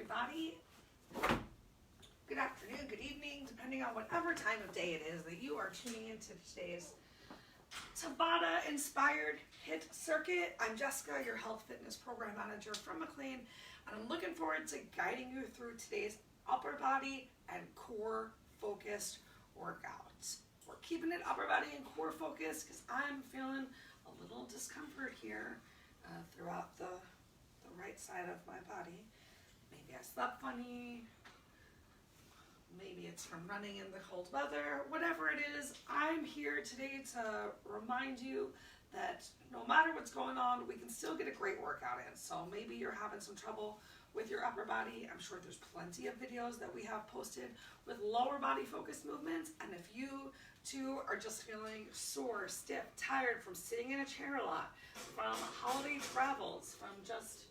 everybody. Good afternoon, good evening, depending on whatever time of day it is that you are tuning into today's Tabata Inspired HIIT circuit. I'm Jessica, your health fitness program manager from McLean, and I'm looking forward to guiding you through today's upper body and core focused workouts. We're keeping it upper body and core focused because I'm feeling a little discomfort here throughout the right side of my body. Maybe I slept funny, maybe it's from running in the cold weather, whatever it is. I'm here today to remind you that no matter what's going on, we can still get a great workout in. So maybe you're having some trouble with your upper body. I'm sure there's plenty of videos that we have posted with lower body focused movements. And if you too are just feeling sore, stiff, tired from sitting in a chair a lot, from holiday travels, from just,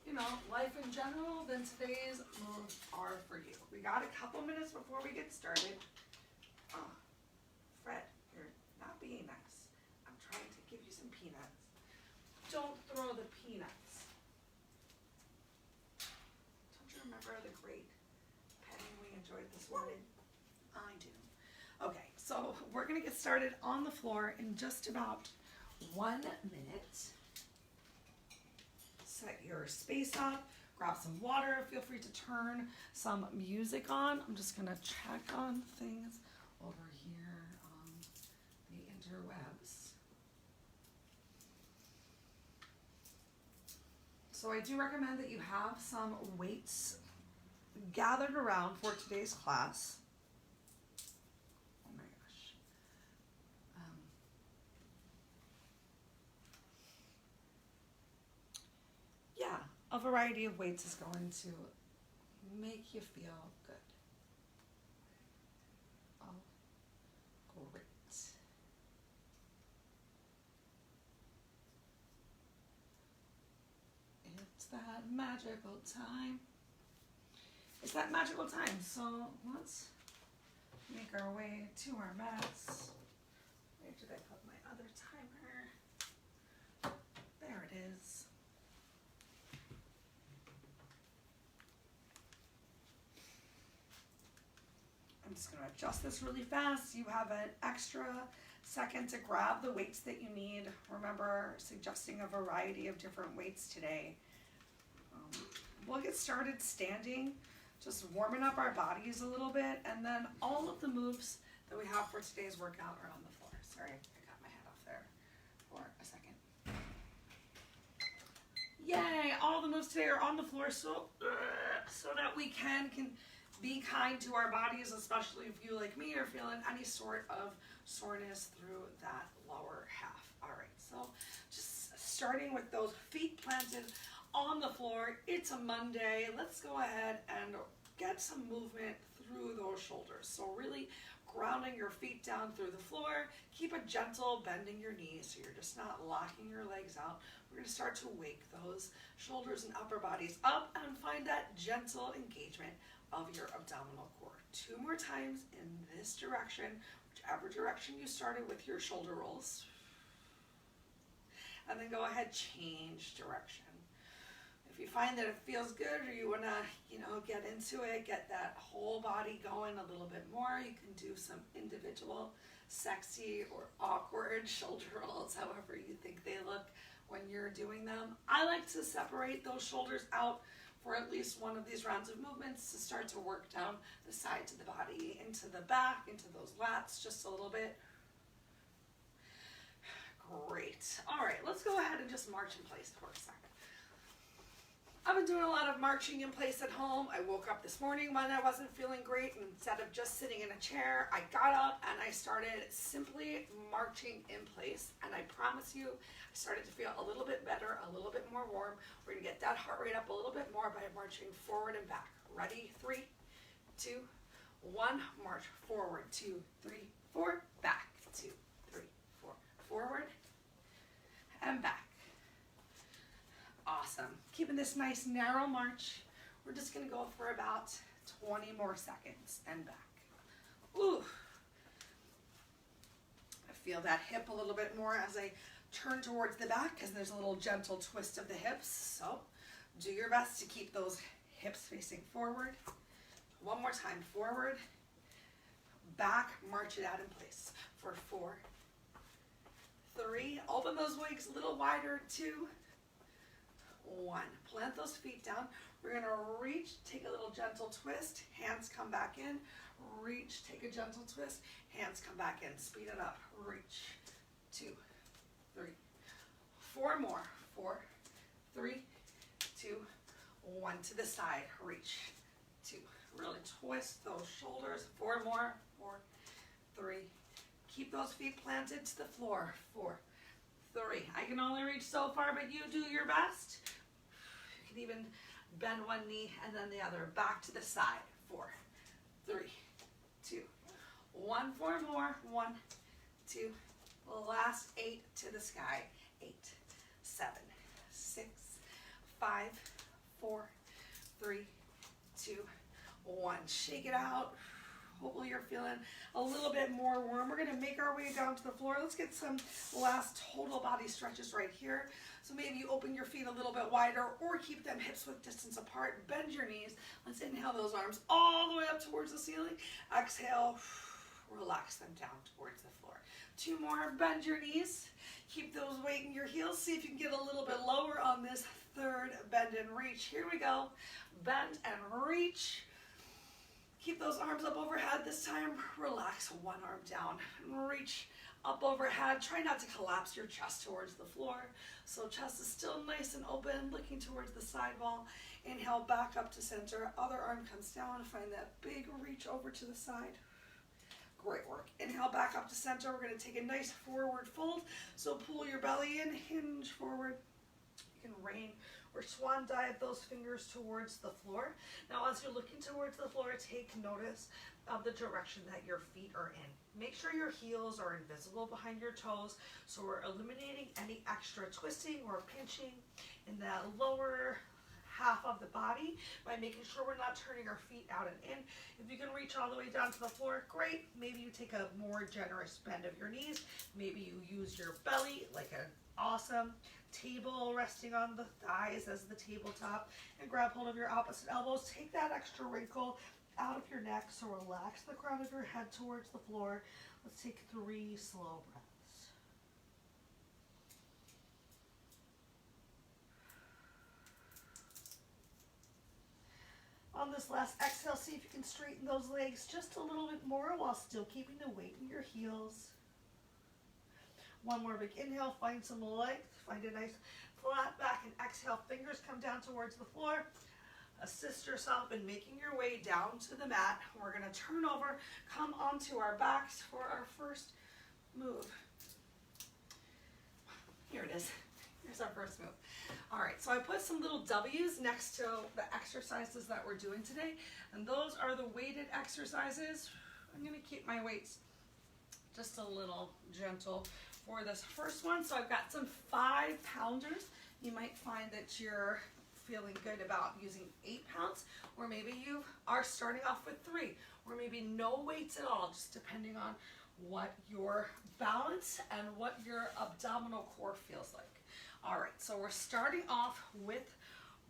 you know, life in general, then today's moves are for you. We got a couple minutes before we get started. Oh, Fred, you're not being nice. I'm trying to give you some peanuts. Don't throw the peanuts. Don't you remember the great petting we enjoyed this morning? I do. Okay, so we're gonna get started on the floor in just about 1 minute. Set your space up, grab some water, feel free to turn some music on. I'm just gonna check on things over here on the interwebs. So I do recommend that you have some weights gathered around for today's class. Oh my gosh. Yeah, a variety of weights is going to make you feel good. Oh, great. It's that magical time. It's that magical time. So let's make our way to our mats. Where did I put my other timer? There it is. I'm just going to adjust this really fast. You have an extra second to grab the weights that you need. Remember, suggesting a variety of different weights today. We'll get started standing, just warming up our bodies a little bit, and then all of the moves that we have for today's workout are on the floor. Sorry, I got my head off there for a second. Yay, all the moves today are on the floor so that we can be kind to our bodies, especially if you, like me, are feeling any sort of soreness through that lower half. All right, so just starting with those feet planted on the floor. It's a Monday. Let's go ahead and get some movement through those shoulders. So really grounding your feet down through the floor. Keep a gentle bending your knees so you're just not locking your legs out. We're going to start to wake those shoulders and upper bodies up and find that gentle engagement of your abdominal core. 2 more times in this direction, whichever direction you started with your shoulder rolls. And then go ahead, change direction. If you find that it feels good or you want to, get into it, get that whole body going a little bit more, you can do some individual sexy or awkward shoulder rolls, however you think they look when you're doing them. I like to separate those shoulders out for at least one of these rounds of movements to start to work down the sides of the body, into the back, into those lats just a little bit. Great. All right, let's go ahead and just march in place for a second. I've been doing a lot of marching in place at home. I woke up this morning when I wasn't feeling great, and instead of just sitting in a chair, I got up and I started simply marching in place. And I promise you, I started to feel a little bit better, a little bit more warm. We're gonna get that heart rate up a little bit more by marching forward and back. Ready? 3, 2, 1. March forward. 2, 3, 4. Back. 2, 3, 4. Forward and back. Awesome. Keeping this nice narrow march. We're just going to go for about 20 more seconds and back. Ooh. I feel that hip a little bit more as I turn towards the back because there's a little gentle twist of the hips. So do your best to keep those hips facing forward. One more time, forward, back, march it out in place for 4, 3, open those legs a little wider, 2, 1. Plant those feet down. We're gonna reach, take a little gentle twist, hands come back in, reach, take a gentle twist, hands come back in, speed it up, reach, 2, 3, 4 more, 4, 3, 2, 1, to the side, reach, 2, really twist those shoulders, 4 more, 4, 3, keep those feet planted to the floor, 4, 3, I can only reach so far, but you do your best. You can even bend one knee and then the other, back to the side, 4, 3, 2, 1, 4 more, 1, 2, last 8 to the sky, 8, 7, 6, 5, 4, 3, 2, 1. Shake it out. Hopefully you're feeling a little bit more warm. We're gonna make our way down to the floor. Let's get some last total body stretches right here. So maybe you open your feet a little bit wider or keep them hips width distance apart. Bend your knees. Let's inhale those arms all the way up towards the ceiling. Exhale, relax them down towards the floor. 2 more, bend your knees. Keep those weight in your heels. See if you can get a little bit lower on this 3rd bend and reach. Here we go. Bend and reach. Keep those arms up overhead. This time, relax one arm down and reach up overhead. Try not to collapse your chest towards the floor. So chest is still nice and open, looking towards the side wall. Inhale, back up to center. Other arm comes down. Find that big reach over to the side. Great work. Inhale, back up to center. We're going to take a nice forward fold. So pull your belly in, hinge forward. You can rain or swan dive those fingers towards the floor. Now, as you're looking towards the floor, take notice of the direction that your feet are in. Make sure your heels are invisible behind your toes, so we're eliminating any extra twisting or pinching in the lower half of the body by making sure we're not turning our feet out and in. If you can reach all the way down to the floor, great. Maybe you take a more generous bend of your knees. Maybe you use your belly like an awesome table resting on the thighs as the tabletop, and grab hold of your opposite elbows. Take that extra wrinkle out of your neck, so relax the crown of your head towards the floor. Let's take 3 slow breaths. On this last exhale, see if you can straighten those legs just a little bit more while still keeping the weight in your heels. One more big inhale, find some length, find a nice flat back, and exhale, fingers come down towards the floor. Assist yourself in making your way down to the mat. We're gonna turn over, come onto our backs for our first move. Here it is, here's our first move. All right, so I put some little W's next to the exercises that we're doing today, and those are the weighted exercises. I'm gonna keep my weights just a little gentle for this first one. So I've got some 5-pounders. You might find that you're feeling good about using 8 pounds, or maybe you are starting off with 3, or maybe no weights at all, just depending on what your balance and what your abdominal core feels like. All right, so we're starting off with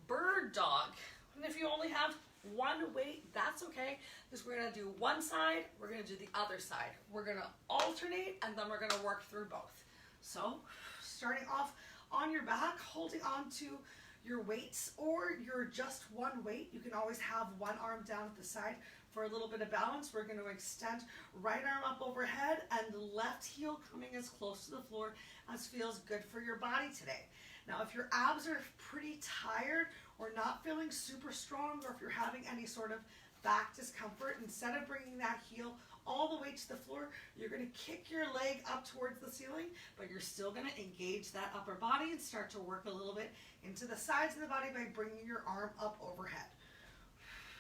bird dog. And if you only have one weight, that's okay, because we're gonna do one side, we're gonna do the other side. We're gonna alternate, and then we're gonna work through both. So, starting off on your back, holding on to your weights or your just one weight. You can always have one arm down at the side for a little bit of balance. We're gonna extend right arm up overhead and left heel coming as close to the floor as feels good for your body today. Now, if your abs are pretty tired or not feeling super strong, or if you're having any sort of back discomfort, instead of bringing that heel all the way to the floor, you're going to kick your leg up towards the ceiling, but you're still going to engage that upper body and start to work a little bit into the sides of the body by bringing your arm up overhead.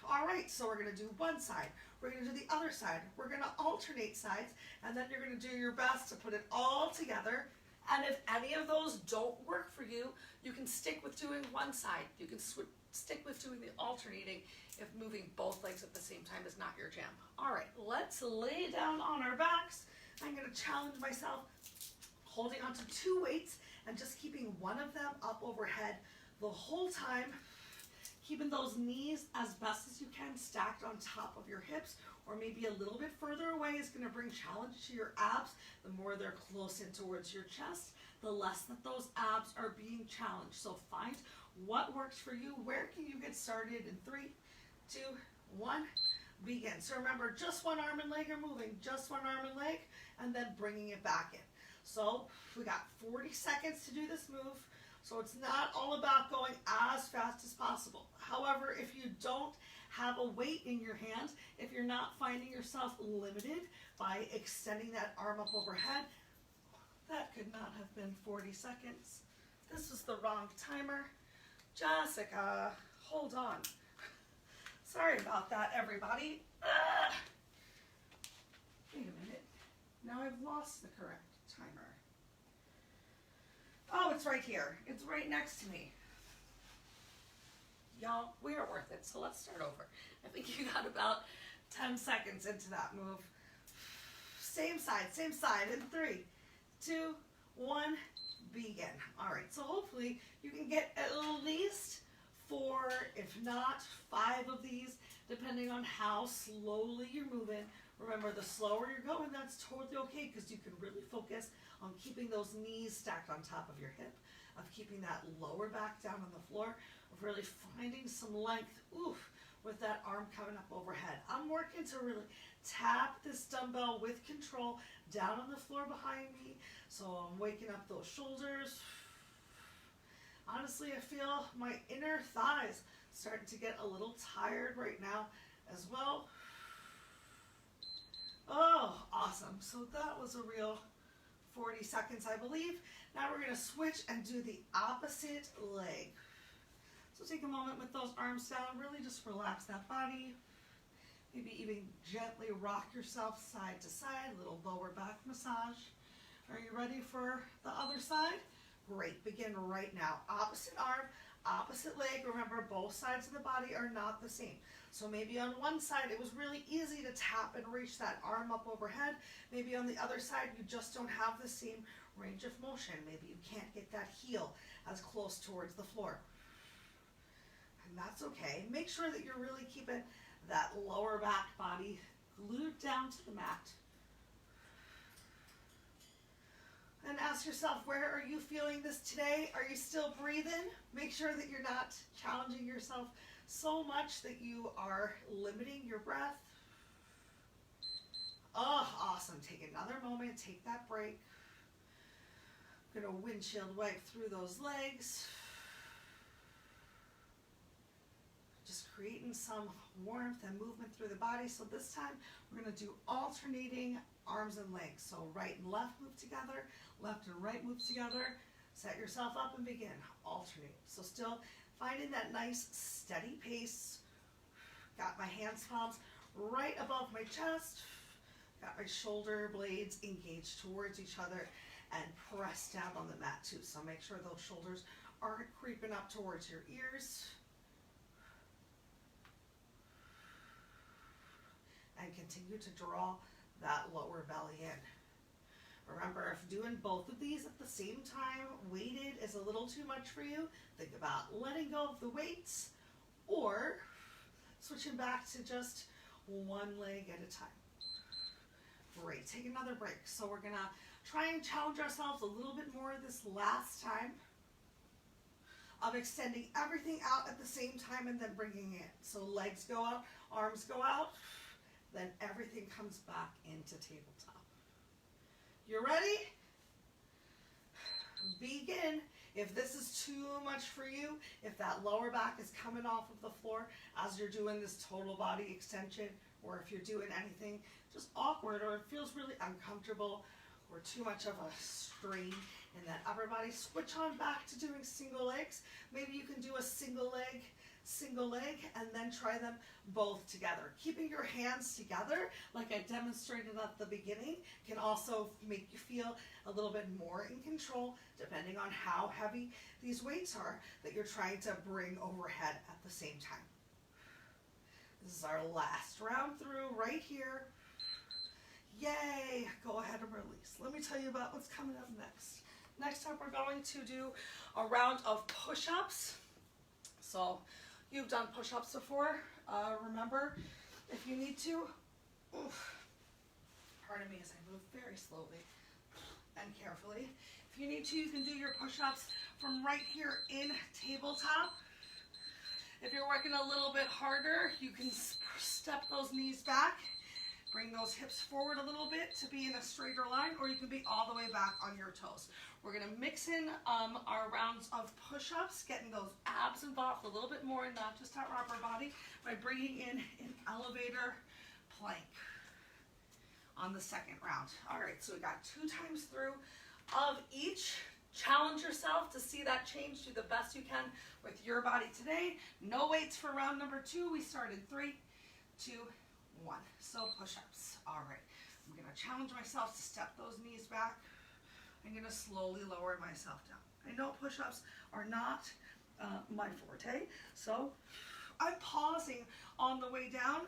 All right, so we're going to do one side. We're going to do the other side. We're going to alternate sides, and then you're going to do your best to put it all together. And if any of those don't work for you, you can stick with doing one side. You can stick with doing the alternating if moving both legs at the same time is not your jam. All right, let's lay down on our backs. I'm going to challenge myself, holding onto 2 weights and just keeping one of them up overhead the whole time. keeping those knees as best as you can stacked on top of your hips, or maybe a little bit further away is going to bring challenge to your abs. The more they're close in towards your chest, the less that those abs are being challenged. So find what works for you. Where can you get started in 3, 2, 1, begin. So remember, just one arm and leg are moving, just one arm and leg, and then bringing it back in. So we got 40 seconds to do this move. So it's not all about going as fast as possible. However, if you don't have a weight in your hand, if you're not finding yourself limited by extending that arm up overhead, that could not have been 40 seconds. This is the wrong timer. Jessica, hold on. Sorry about that, everybody. Wait a minute. Now I've lost the correct timer. Oh, it's right here. It's right next to me. Y'all, we are worth it, so let's start over. I think you got about 10 seconds into that move. Same side, in 3, 2, 1, begin. All right, so hopefully you can get at least 4, if not 5 of these, depending on how slowly you're moving. Remember, the slower you're going, that's totally okay, because you can really focus on keeping those knees stacked on top of your hip, of keeping that lower back down on the floor, of really finding some length, with that arm coming up overhead. I'm working to really tap this dumbbell with control down on the floor behind me, so I'm waking up those shoulders. Honestly, I feel my inner thighs starting to get a little tired right now as well. Oh, awesome. So that was a real 40 seconds, I believe. Now we're going to switch and do the opposite leg. So take a moment with those arms down. Really just relax that body. Maybe even gently rock yourself side to side, a little lower back massage. Are you ready for the other side? Great. Begin right now. Opposite arm, opposite leg. Remember, both sides of the body are not the same. So maybe on one side it was really easy to tap and reach that arm up overhead. Maybe on the other side you just don't have the same range of motion. Maybe you can't get that heel as close towards the floor. And that's okay. Make sure that you're really keeping that lower back body glued down to the mat. And ask yourself, where are you feeling this today? Are you still breathing? Make sure that you're not challenging yourself so much that you are limiting your breath. Oh, awesome. Take another moment. Take that break. I'm going to windshield wipe through those legs. Just creating some warmth and movement through the body. So this time we're going to do alternating arms and legs. So right and left move together, left and right move together. Set yourself up and begin. Alternate. So still finding that nice steady pace. Got my hands palms right above my chest. Got my shoulder blades engaged towards each other and press down on the mat too. So make sure those shoulders aren't creeping up towards your ears. And continue to draw that lower belly in. Remember, if doing both of these at the same time, weighted is a little too much for you, think about letting go of the weights or switching back to just one leg at a time. Great, take another break. So we're gonna try and challenge ourselves a little bit more this last time of extending everything out at the same time and then bringing in. So legs go out, arms go out, then everything comes back into tabletop. You ready? Begin. If this is too much for you, if that lower back is coming off of the floor as you're doing this total body extension, or if you're doing anything just awkward or it feels really uncomfortable or too much of a strain in that upper body, switch on back to doing single legs. Maybe you can do a single leg, and then try them both together. Keeping your hands together, like I demonstrated at the beginning, can also make you feel a little bit more in control, depending on how heavy these weights are that you're trying to bring overhead at the same time. This is our last round through right here. Yay! Go ahead and release. Let me tell you about what's coming up next. Next up, we're going to do a round of push-ups. So you've done push-ups before, remember, if you need to, pardon me as I move very slowly and carefully. If you need to, you can do your push-ups from right here in tabletop. If you're working a little bit harder, you can step those knees back, bring those hips forward a little bit to be in a straighter line, or you can be all the way back on your toes. We're gonna mix in our rounds of push-ups, getting those abs involved a little bit more, not just our upper body, by bringing in an elevator plank on the second round. All right, so we got 2 times through of each. Challenge yourself to see that change. Do the best you can with your body today. No weights for round number 2. We started 3, 2, 1. So push-ups. All right, I'm gonna challenge myself to step those knees back. I'm gonna slowly lower myself down. I know push-ups are not my forte, so I'm pausing on the way down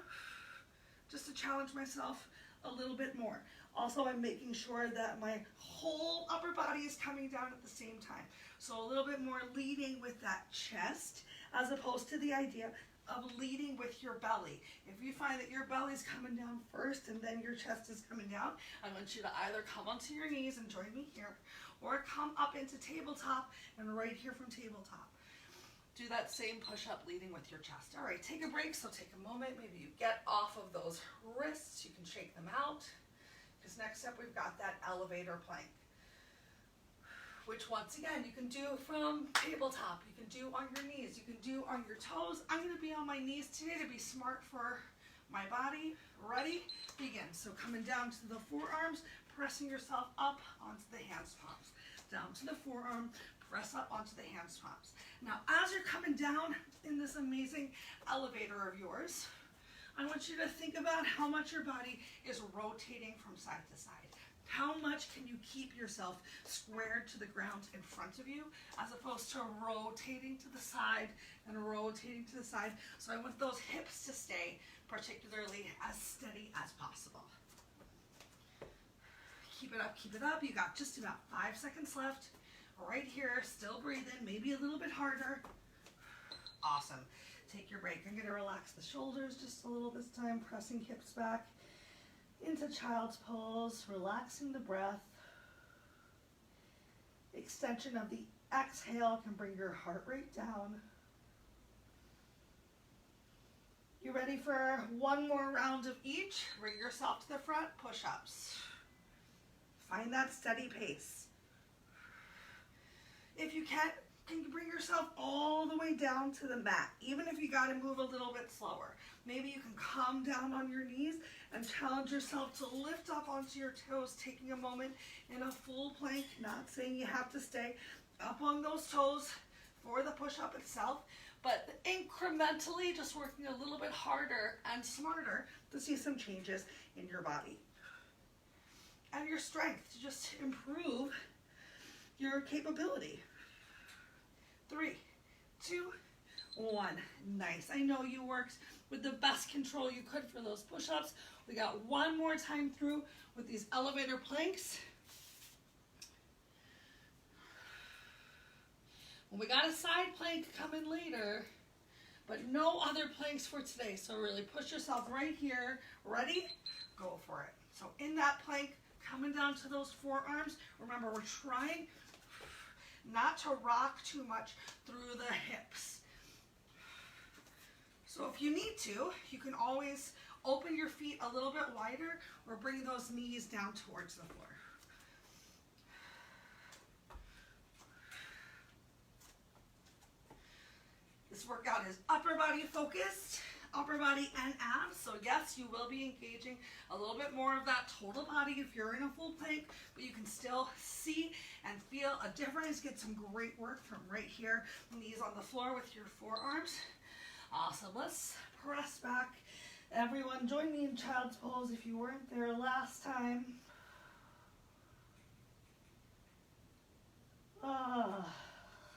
just to challenge myself a little bit more. Also, I'm making sure that my whole upper body is coming down at the same time. So a little bit more leading with that chest as opposed to the idea of leading with your belly. If you find that your belly's coming down first and then your chest is coming down, I want you to either come onto your knees and join me here, or come up into tabletop and right here from tabletop. Do that same push-up leading with your chest. All right, take a break, so take a moment. Maybe you get off of those wrists. You can shake them out. Because next up, we've got that elevator plank, which once again, you can do from tabletop. You can do on your knees. You can do on your toes. I'm gonna be on my knees today to be smart for my body. Ready? Begin. So coming down to the forearms, pressing yourself up onto the hands palms. Down to the forearm, press up onto the hands palms. Now, as you're coming down in this amazing elevator of yours, I want you to think about how much your body is rotating from side to side. How much can you keep yourself squared to the ground in front of you, as opposed to rotating to the side and rotating to the side. So I want those hips to stay particularly as steady as possible. Keep it up, keep it up. You got just about 5 seconds left. Right here, still breathing, maybe a little bit harder. Awesome. Take your break. I'm going to relax the shoulders just a little this time, pressing hips back into child's pose, relaxing the breath. Extension of the exhale can bring your heart rate down. You ready for one more round of each? Bring yourself to the front, push-ups. Find that steady pace. If you can you bring yourself all the way down to the mat, even if you got to move a little bit slower. Maybe you can come down on your knees and challenge yourself to lift up onto your toes, taking a moment in a full plank, not saying you have to stay up on those toes for the push-up itself, but incrementally just working a little bit harder and smarter to see some changes in your body. And your strength to just improve your capability. 3, 2, 1. Nice. I know you worked with the best control you could for those push-ups. We got one more time through with these elevator planks. Well, we got a side plank coming later, but no other planks for today. So really push yourself right here. Ready? Go for it. So in that plank, coming down to those forearms. Remember, we're trying not to rock too much through the hips. So if you need to, you can always open your feet a little bit wider or bring those knees down towards the floor. This workout is upper body focused, upper body and abs. So yes, you will be engaging a little bit more of that total body if you're in a full plank, but you can still see and feel a difference. Get some great work from right here, knees on the floor with your forearms. Awesome. Let's press back. Everyone, join me in child's pose if you weren't there last time.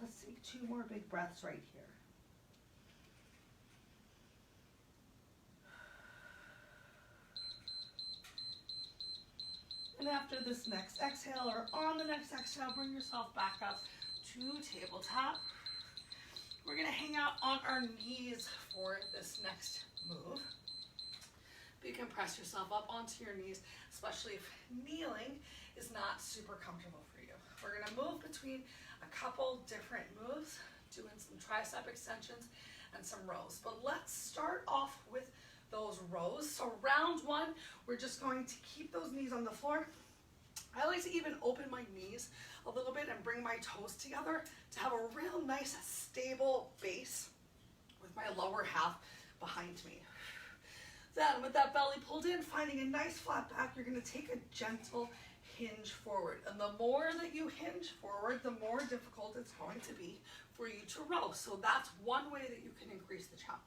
Let's take 2 more big breaths right here. And after this next exhale, or on the next exhale, bring yourself back up to tabletop. We're gonna hang out on our knees for this next move. But you can press yourself up onto your knees, especially if kneeling is not super comfortable for you. We're gonna move between a couple different moves, doing some tricep extensions and some rows. But let's start off with those rows. So round one, we're just going to keep those knees on the floor. I like to even open my knees a little bit and bring my toes together to have a real nice stable base with my lower half behind me. Then with that belly pulled in, finding a nice flat back, you're going to take a gentle hinge forward. And the more that you hinge forward, the more difficult it's going to be for you to row. So that's one way that you can increase the challenge.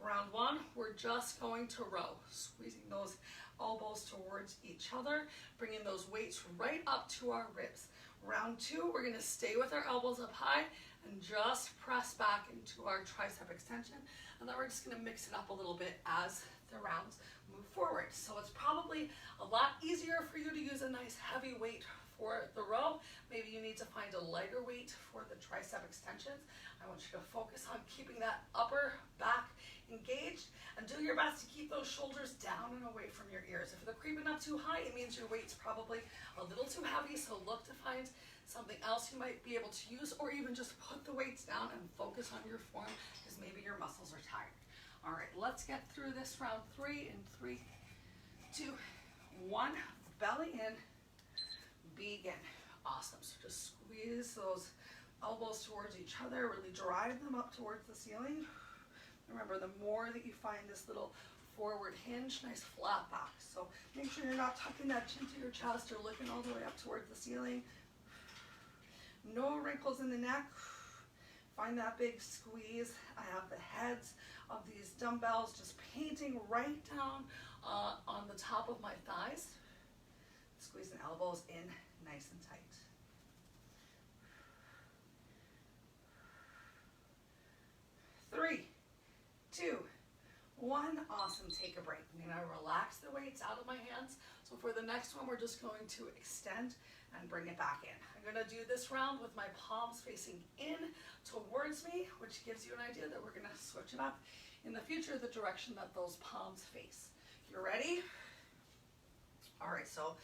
Round one, we're just going to row, squeezing those elbows towards each other, bringing those weights right up to our ribs. Round two, we're going to stay with our elbows up high and just press back into our tricep extension. And then we're just going to mix it up a little bit as the rounds move forward. So it's probably a lot easier for you to use a nice heavy weight for the row. Maybe you need to find a lighter weight for the tricep extensions. I want you to focus on keeping that upper back engaged and do your best to keep those shoulders down and away from your ears. If they're creeping up too high, it means your weight's probably a little too heavy, so look to find something else you might be able to use, or even just put the weights down and focus on your form because maybe your muscles are tired. All right, let's get through this round three in 3, 2, 1. Belly in, begin. Awesome. So just squeeze those elbows towards each other, really drive them up towards the ceiling. Remember, the more that you find this little forward hinge, nice flat back. So make sure you're not tucking that chin to your chest or looking all the way up towards the ceiling. No wrinkles in the neck. Find that big squeeze. I have the heads of these dumbbells just painting right down on the top of my thighs. Squeezing elbows in nice and tight. Three, 2, 1. Awesome. Take a break. I'm going to relax the weights out of my hands. So for the next one, we're just going to extend and bring it back in. I'm going to do this round with my palms facing in towards me, which gives you an idea that we're going to switch it up in the future, the direction that those palms face. You ready? All right, so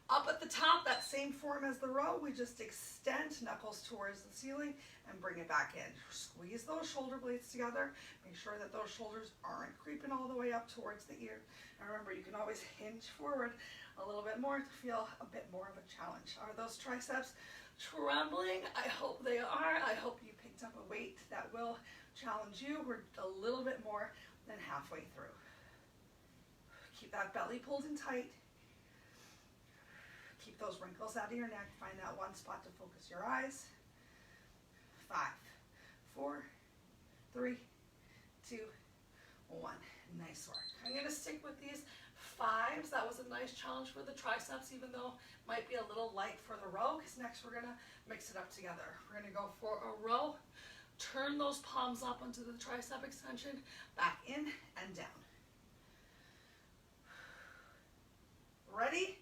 up at the top, that same form as the row, we just extend knuckles towards the ceiling and bring it back in. Squeeze those shoulder blades together. Make sure that those shoulders aren't creeping all the way up towards the ear. And remember, you can always hinge forward a little bit more to feel a bit more of a challenge. Are those triceps trembling? I hope they are. I hope you picked up a weight that will challenge you. We're a little bit more than halfway through. Keep that belly pulled in tight. Keep those wrinkles out of your neck. Find that one spot to focus your eyes. 5, 4, 3, 2, 1. Nice work. I'm going to stick with these 5s. That was a nice challenge for the triceps, even though it might be a little light for the row, because next we're going to mix it up together. We're going to go for a row. Turn those palms up onto the tricep extension, back in and down. Ready?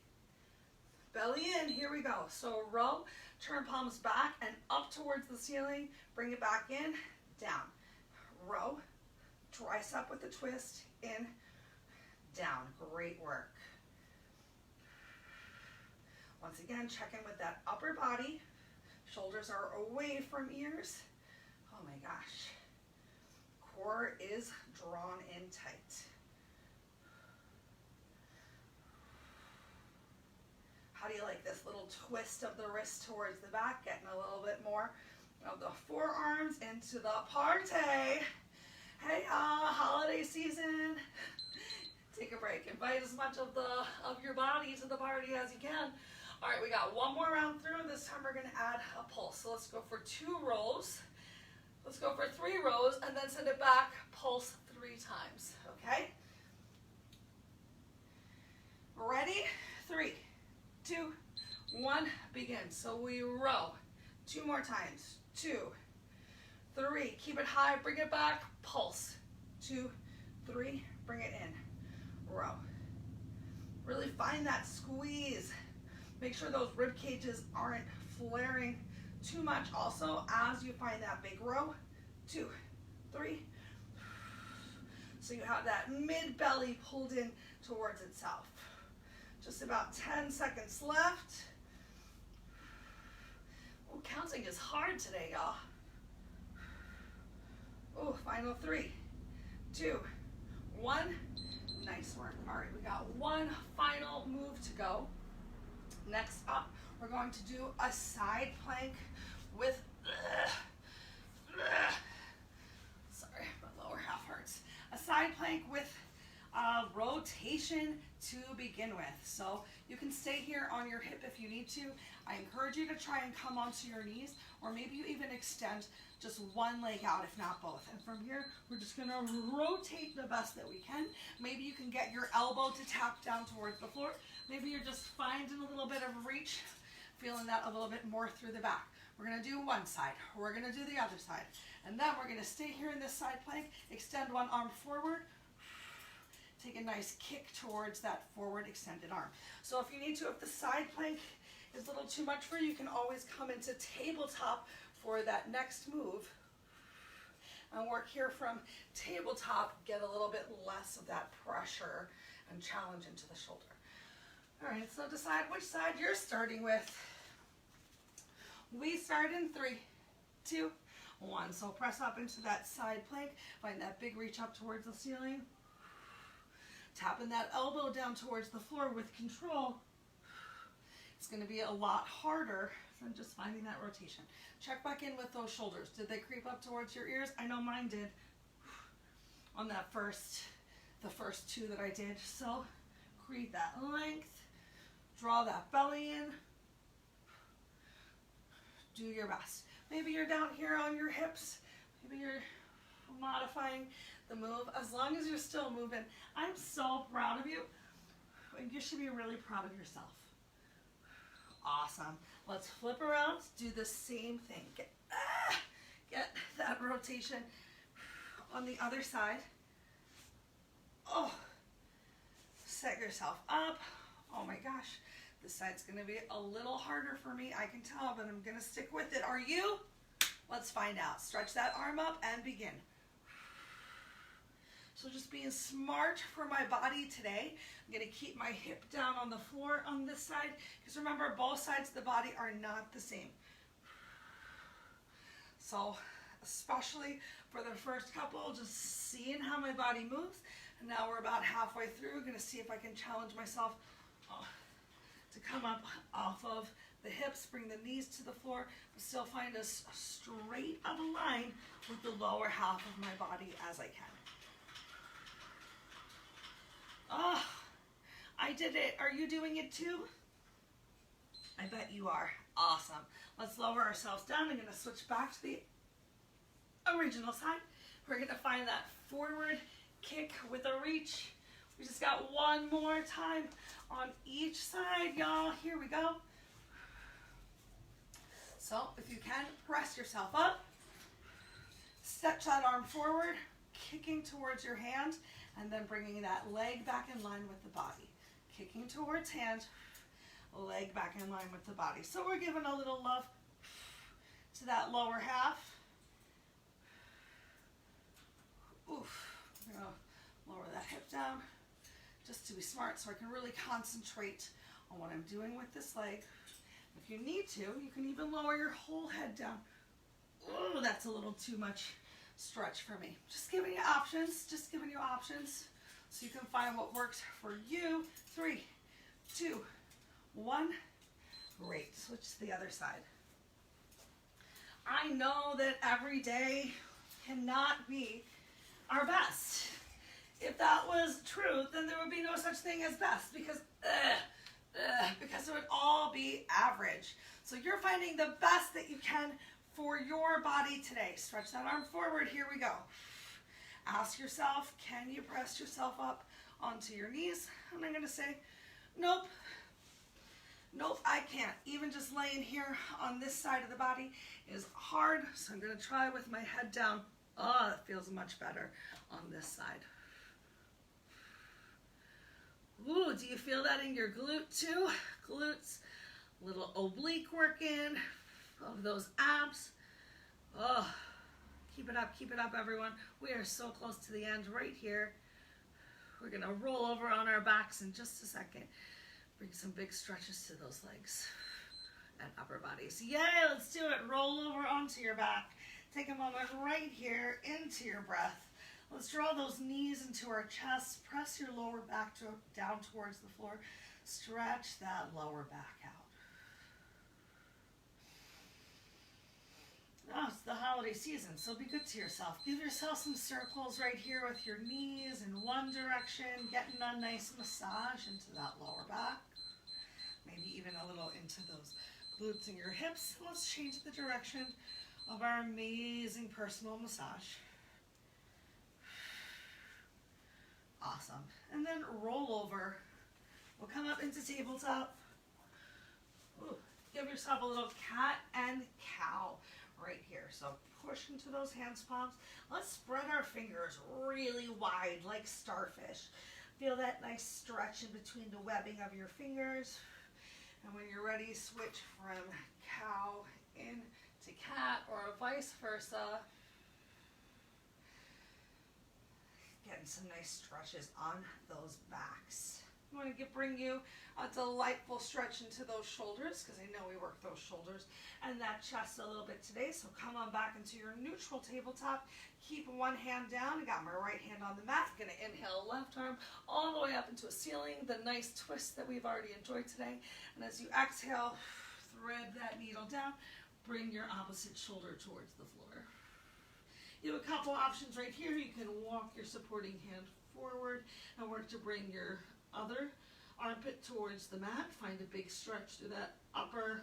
Belly in, here we go. So row, turn palms back and up towards the ceiling, bring it back in, down. Row, tricep with a twist, in, down. Great work. Once again, check in with that upper body. Shoulders are away from ears. Oh my gosh. Core is drawn in tight. How do you like this little twist of the wrist towards the back, getting a little bit more of the forearms into the party? Hey, holiday season. Take a break. Invite as much of your body to the party as you can. All right, we got one more round through. This time we're going to add a pulse. So let's go for 2 rows. Let's go for 3 rows and then send it back, pulse 3 times, okay? Ready? 3, 2, 1, begin. So we row 2 more times. 2, 3, keep it high, bring it back, pulse. 2, 3, bring it in, row. Really find that squeeze. Make sure those rib cages aren't flaring too much also as you find that big row. 2, 3. So you have that mid belly pulled in towards itself. Just about 10 seconds left. Oh, counting is hard today, y'all. Oh, final 3, 2, 1. Nice work. All right, we got one final move to go. Next up, we're going to do a side plank with, sorry, my lower half hurts. A side plank with rotation to begin with. So you can stay here on your hip if you need to. I encourage you to try and come onto your knees, or maybe you even extend just one leg out, if not both. And from here, we're just gonna rotate the best that we can. Maybe you can get your elbow to tap down towards the floor. Maybe you're just finding a little bit of reach, feeling that a little bit more through the back. We're gonna do one side, we're gonna do the other side. And then we're gonna stay here in this side plank, extend one arm forward, take a nice kick towards that forward extended arm. So if you need to, if the side plank is a little too much for you, you can always come into tabletop for that next move and work here from tabletop, get a little bit less of that pressure and challenge into the shoulder. All right, so decide which side you're starting with. We start in 3, 2, 1. So press up into that side plank, find that big reach up towards the ceiling. Tapping that elbow down towards the floor with control. It's going to be a lot harder than just finding that rotation. Check back in with those shoulders. Did they creep up towards your ears? I know mine did on that the first 2 that I did. So create that length, draw that belly in, do your best. Maybe you're down here on your hips, maybe you're modifying the move. As long as you're still moving, I'm so proud of you. You should be really proud of yourself. Awesome. Let's flip around, do the same thing. Get that rotation on the other side. Oh, set yourself up. Oh my gosh, this side's gonna be a little harder for me, I can tell, but I'm gonna stick with it. Are you? Let's find out. Stretch that arm up and begin. So just being smart for my body today. I'm gonna keep my hip down on the floor on this side, because remember, both sides of the body are not the same. So especially for the first couple, just seeing how my body moves. And now we're about halfway through. Gonna see if I can challenge myself to come up off of the hips, bring the knees to the floor, but still find a straight up line with the lower half of my body as I can. Oh, I did it. Are you doing it too? I bet you are. Awesome. Let's lower ourselves down. I'm going to switch back to the original side. We're going to find that forward kick with a reach. We just got one more time on each side, y'all. Here we go. So if you can, press yourself up. Stretch that arm forward, kicking towards your hand, and then bringing that leg back in line with the body. Kicking towards hand, leg back in line with the body. So we're giving a little love to that lower half. Oof. We're going to lower that hip down just to be smart so I can really concentrate on what I'm doing with this leg. If you need to, you can even lower your whole head down. Oh, that's a little too much stretch for me. Just giving you options, so you can find what works for you. 3, 2, 1. Great. Switch to the other side. I know that every day cannot be our best. If that was true, then there would be no such thing as best, because it would all be average. So you're finding the best that you can for your body today. Stretch that arm forward. Here we go. Ask yourself, can you press yourself up onto your knees? And I'm going to say, nope. Nope, I can't. Even just laying here on this side of the body is hard. So I'm going to try with my head down. Oh, it feels much better on this side. Ooh, do you feel that in your glute too? Glutes, little oblique working of those abs. Oh, keeping keep it up, everyone. We are so close to the end right here. We're gonna roll over on our backs in just a second. Bring some big stretches to those legs and upper bodies. Yay, let's do it. Roll over onto your back. Take a moment right here into your breath. Let's draw those knees into our chest. Press your lower back down towards the floor. Stretch that lower back out. Now it's the holiday season, so be good to yourself. Give yourself some circles right here with your knees in one direction, getting a nice massage into that lower back. Maybe even a little into those glutes and your hips. Let's change the direction of our amazing personal massage. Awesome. And then roll over. We'll come up into tabletop. Ooh, give yourself a little cat and cow right here. So push into those hands palms. Let's spread our fingers really wide like starfish. Feel that nice stretch in between the webbing of your fingers. And when you're ready, switch from cow into cat or vice versa. Getting some nice stretches on those backs. I want to bring you a delightful stretch into those shoulders, because I know we work those shoulders and that chest a little bit today. So come on back into your neutral tabletop. Keep one hand down. I got my right hand on the mat. Going to inhale left arm all the way up into a ceiling. The nice twist that we've already enjoyed today. And as you exhale, thread that needle down. Bring your opposite shoulder towards the floor. You have a couple options right here. You can walk your supporting hand forward and work to bring your other armpit towards the mat. Find a big stretch through that upper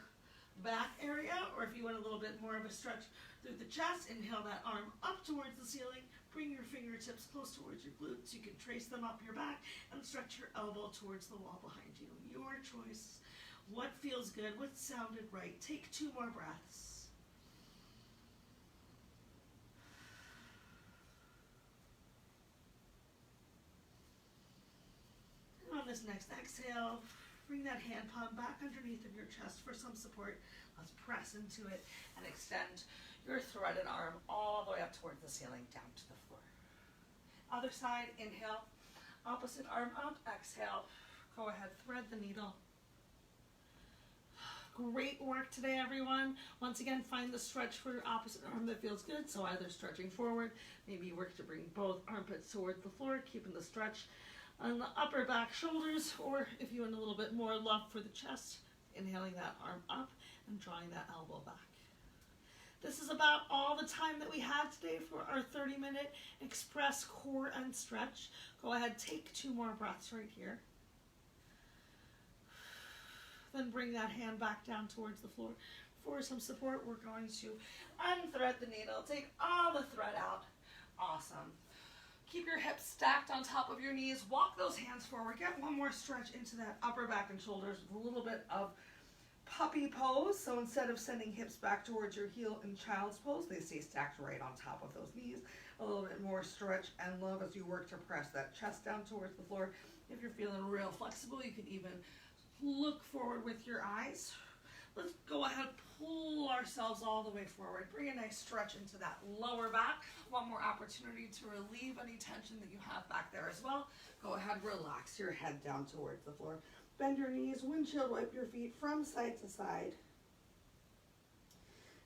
back area, or if you want a little bit more of a stretch through the chest, inhale that arm up towards the ceiling. Bring your fingertips close towards your glutes. You can trace them up your back and stretch your elbow towards the wall behind you. Your choice. What feels good? What sounded right? Take 2 more breaths. On this next exhale, bring that hand palm back underneath of your chest for some support. Let's press into it and extend your threaded arm all the way up towards the ceiling, down to the floor. Other side, inhale, opposite arm up, exhale. Go ahead, thread the needle. Great work today, everyone. Once again, find the stretch for your opposite arm that feels good. So either stretching forward, maybe you work to bring both armpits towards the floor, keeping the stretch on the upper back shoulders, or if you want a little bit more love for the chest, inhaling that arm up and drawing that elbow back. This is about all the time that we have today for our 30-minute express core and stretch. Go ahead, take 2 more breaths right here. Then bring that hand back down towards the floor. For some support, we're going to unthread the needle, take all the thread out. Awesome. Keep your hips stacked on top of your knees. Walk those hands forward. Get one more stretch into that upper back and shoulders with a little bit of puppy pose. So instead of sending hips back towards your heel in child's pose, they stay stacked right on top of those knees. A little bit more stretch and love as you work to press that chest down towards the floor. If you're feeling real flexible, you can even look forward with your eyes. Let's go ahead, pull ourselves all the way forward. Bring a nice stretch into that lower back. One more opportunity to relieve any tension that you have back there as well. Go ahead, relax your head down towards the floor. Bend your knees, windshield wipe your feet from side to side.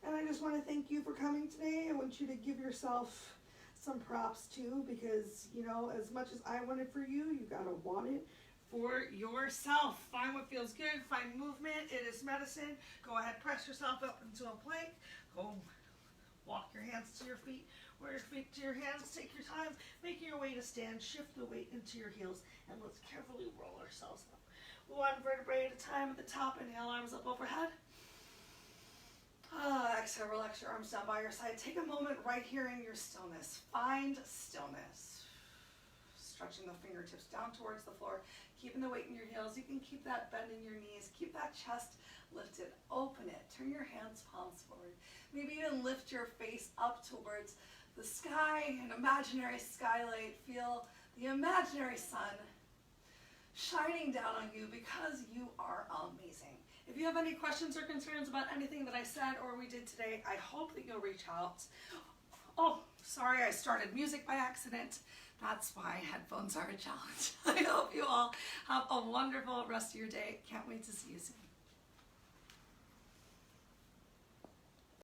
And I just want to thank you for coming today. I want you to give yourself some props too, because, you know, as much as I want it for you, you got to want it for yourself. Find what feels good. Find movement. It is medicine. Go ahead, press yourself up into a plank. Go walk your hands to your feet, or your feet to your hands. Take your time making your way to stand. Shift the weight into your heels, and let's carefully roll ourselves up. 1 vertebrae at a time at the top. Inhale, arms up overhead. Exhale, relax your arms down by your side. Take a moment right here in your stillness. Find stillness. Stretching the fingertips down towards the floor, keeping the weight in your heels. You can keep that bend in your knees, keep that chest lifted, open it, turn your hands, palms forward. Maybe even lift your face up towards the sky, an imaginary skylight. Feel the imaginary sun shining down on you because you are amazing. If you have any questions or concerns about anything that I said or we did today, I hope that you'll reach out. Oh, Sorry I started music by accident. That's why headphones are a challenge. I hope you all have a wonderful rest of your day. Can't wait to see you soon.